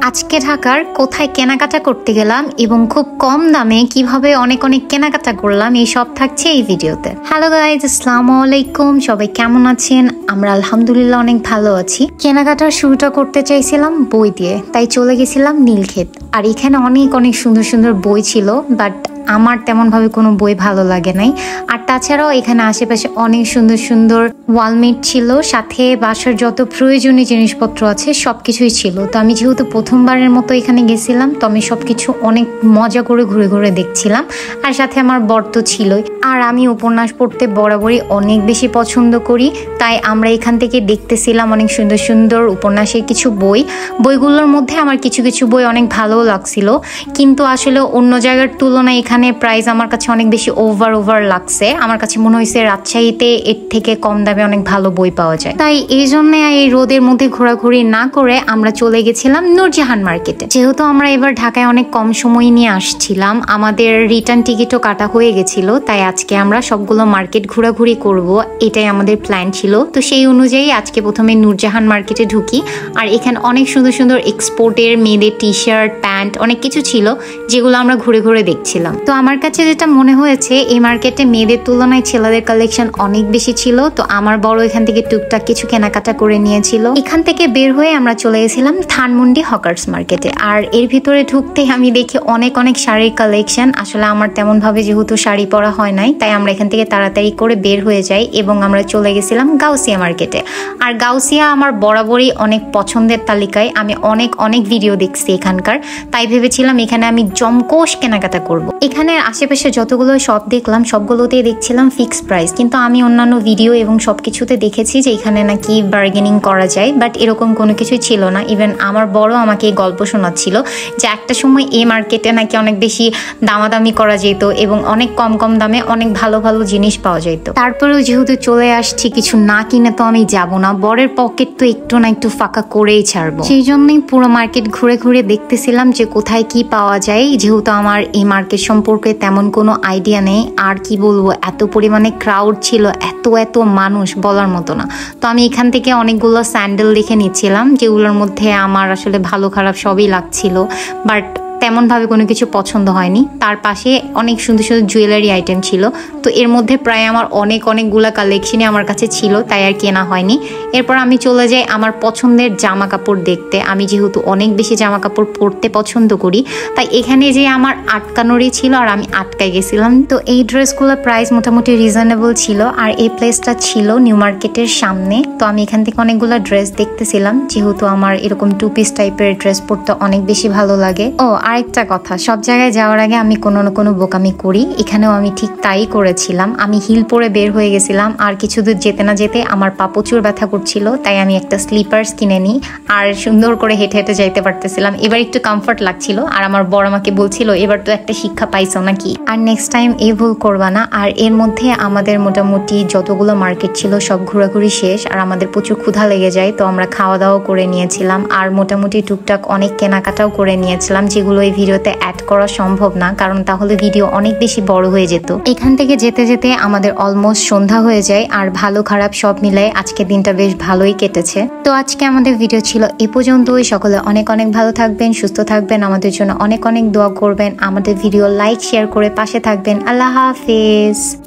আজকে ঢাকার কোথায় কেনাকাটা করতে গেলাম এবং খুব কম দামে কিভাবে অনেক অনেক কেনাকাটা করলাম এই সব থাকছে এই ভিডিওতে। হ্যালো গাইজ, আসসালামু আলাইকুম। সবাই কেমন আছেন? আমরা আলহামদুলিল্লাহ অনেক ভালো আছি। কেনাকাটার শুরুটা করতে চাইছিলাম বই দিয়ে, তাই চলে গেছিলাম নীলক্ষেত। আর এখানে অনেক অনেক সুন্দর সুন্দর বই ছিল, বাট আমার তেমনভাবে কোনো বই ভালো লাগে নাই। আর তাছাড়াও এখানে আশেপাশে অনেক সুন্দর সুন্দর ওয়ালমেট ছিল, সাথে বাসার যত প্রয়োজনীয় জিনিসপত্র আছে সবকিছুই ছিল। তো আমি যেহেতু প্রথমবারের মতো এখানে গেছিলাম, তো আমি সবকিছু অনেক মজা করে ঘুরে ঘুরে দেখছিলাম। আর সাথে আমার বর তো ছিলই। আর আমি উপন্যাস পড়তে বরাবরই অনেক বেশি পছন্দ করি, তাই আমরা এখান থেকে দেখতেছিলাম অনেক সুন্দর সুন্দর উপন্যাসের কিছু বই। বইগুলোর মধ্যে আমার কিছু কিছু বই অনেক ভালোও লাগছিল, কিন্তু আসলে অন্য জায়গার তুলনায় এখানে প্রাইস আমার কাছে অনেক বেশি ওভার লাগছে। আমার কাছে মনে হয়েছে রাজশাহীতে এর থেকে কম দামে অনেক ভালো বই পাওয়া যায়। তাই এই জন্য এই রোদের মধ্যে ঘোরাঘুরি না করে আমরা চলে গেছিলাম নূরজাহান মার্কেটে। যেহেতু আমরা এবার ঢাকায় অনেক কম সময় নিয়ে আসছিলাম, আমাদের রিটার্ন টিকিটও কাটা হয়ে গেছিল, তাই আজকে আমরা সবগুলো মার্কেট ঘোরাঘুরি করব, এটাই আমাদের প্ল্যান ছিল। তো সেই অনুযায়ী আজকে প্রথমে নূরজাহান মার্কেটে ঢুকি। আর এখানে অনেক সুন্দর সুন্দর এক্সপোর্টের মেয়েদের টি শার্ট, প্যান্ট অনেক কিছু ছিল, যেগুলো আমরা ঘুরে ঘুরে দেখছিলাম। তো আমার কাছে যেটা মনে হয়েছে, এই মার্কেটে মেয়েদের তুলনায় ছেলেদের কালেকশন অনেক বেশি ছিল। তো আমার বড় এখান থেকে টুকটাক কিছু কেনাকাটা করে নিয়েছিল। এখান থেকে বের হয়ে আমরা চলে গেছিলাম ধানমন্ডি হকার্স মার্কেটে। আর এর ভিতরে ঢুকতে আমি দেখি অনেক অনেক শাড়ির কালেকশন। আসলে আমার তেমন ভাবে যেহেতু শাড়ি পরা হয় নাই, তাই আমরা এখান থেকে তাড়াতাড়ি করে বের হয়ে যাই এবং আমরা চলে গেছিলাম গাউসিয়া মার্কেটে। আর গাউসিয়া আমার বরাবরই অনেক পছন্দের তালিকায়, আমি অনেক অনেক ভিডিও দেখছি এখানকার, তাই ভেবেছিলাম এখানে আমি জমকোষ কেনাকাটা করব। এখানে আশেপাশে যতগুলো শপ দেখলাম সবগুলোতেই দেখছিলাম ফিক্সড প্রাইস, কিন্তু আমি অন্যান্য ভিডিও এবং সবকিছুতে দেখেছি যে এখানে নাকি বার্গেনিং করা যায়, বাট এরকম কোনো কিছুই ছিল না। ইভেন আমার বড় আমাকে এই গল্প শোনাচ্ছিল যে একটা সময় এই মার্কেটে নাকি অনেক বেশি দামাদামি করা যেত এবং অনেক কম কম দামে অনেক ভালো ভালো জিনিস পাওয়া যেত। তারপরেও যেহেতু চলে আসছি, কিছু না কিনে তো আমি যাব না, বরের পকেট তো একটু না একটু ফাঁকা করেই ছাড়বো। সেই জন্যই পুরো মার্কেট ঘুরে ঘুরে দেখতেছিলাম যে কোথায় কি পাওয়া যায়, যেহেতু আমার এই মার্কেট সম্পর্কে তেমন কোনো আইডিয়া নেই। আর কি বলবো, এত পরিমাণে ক্রাউড ছিল, এত মানুষ বলার মতো না। তো আমি এখান থেকে অনেকগুলো স্যান্ডেল দেখে নিচ্ছিলাম, যেগুলোর মধ্যে আমার আসলে ভালো খারাপ সবই লাগছিল, বাট তেমনভাবে কোনো কিছু পছন্দ হয়নি। তার পাশে অনেক সুন্দর সুন্দর জুয়েলারি আইটেম ছিল, তো এর মধ্যে প্রায় আমার অনেকগুলা কালেকশনই আমার কাছে ছিল, তাই আর কেনা হয়নি। এরপর আমি চলে যাই আমার পছন্দের জামা কাপড় দেখতে। আমি যেহেতু অনেক বেশি জামা কাপড় পরতে পছন্দ করি, তাই এখানে যে আমার আটকানোরই ছিল আর আমি আটকাই গেছিলাম। তো এই ড্রেসগুলোর প্রাইস মোটামুটি রিজনেবল ছিল, আর এই প্লেসটা ছিল নিউ মার্কেটের সামনে। তো আমি এখান থেকে অনেকগুলো ড্রেস দেখতেছিলাম, যেহেতু আমার এরকম টু পিস টাইপের ড্রেস পরতে অনেক বেশি ভালো লাগে। আরেকটা কথা, সব জায়গায় যাওয়ার আগে আমি কোনো না কোনো বোকামি করি, এখানেও আমি ঠিক তাই করেছিলাম। আমি হিল পরে বের হয়ে গেছিলাম, আর কিছু দূর যেতে না যেতে আমার পা প্রচুর ব্যথা করছিল, তাই আমি একটা স্লিপার্স কিনে নিই আর সুন্দর করে হেঁটে হেঁটে যাইতে পারতেছিলাম। এবার একটু কমফর্ট লাগছিল, আর আমার বড় আমাকে বলছিল এবার তো একটা শিক্ষা পাইছো নাকি, আর নেক্সট টাইম এই ভুল করবা না। আর এর মধ্যে আমাদের মোটামুটি যতগুলো মার্কেট ছিল সব ঘোরাঘুরি শেষ, আর আমাদের প্রচুর ক্ষুধা লেগে যায়, তো আমরা খাওয়া দাওয়া করে নিয়েছিলাম। আর মোটামুটি টুকটাক অনেক কেনাকাটাও করে নিয়েছিলাম, যেগুলো এই ভিডিওতে অ্যাড করা সম্ভব না, কারণ তাহলে ভিডিও অনেক বেশি বড় হয়ে যেত। এখান থেকে যেতে যেতে আমাদের অলমোস্ট সন্ধ্যা হয়ে যায়, আর ভালো খারাপ সব মিলাই আজকে দিনটা বেশ ভালোই কেটেছে। তো আজকে আমাদের ভিডিও ছিল এ পর্যন্তই। সকলে অনেক অনেক ভালো থাকবেন, সুস্থ থাকবেন, আমাদের জন্য অনেক অনেক দোয়া করবেন, আমাদের ভিডিও লাইক শেয়ার করে পাশে থাকবেন। আল্লাহ হাফেজ।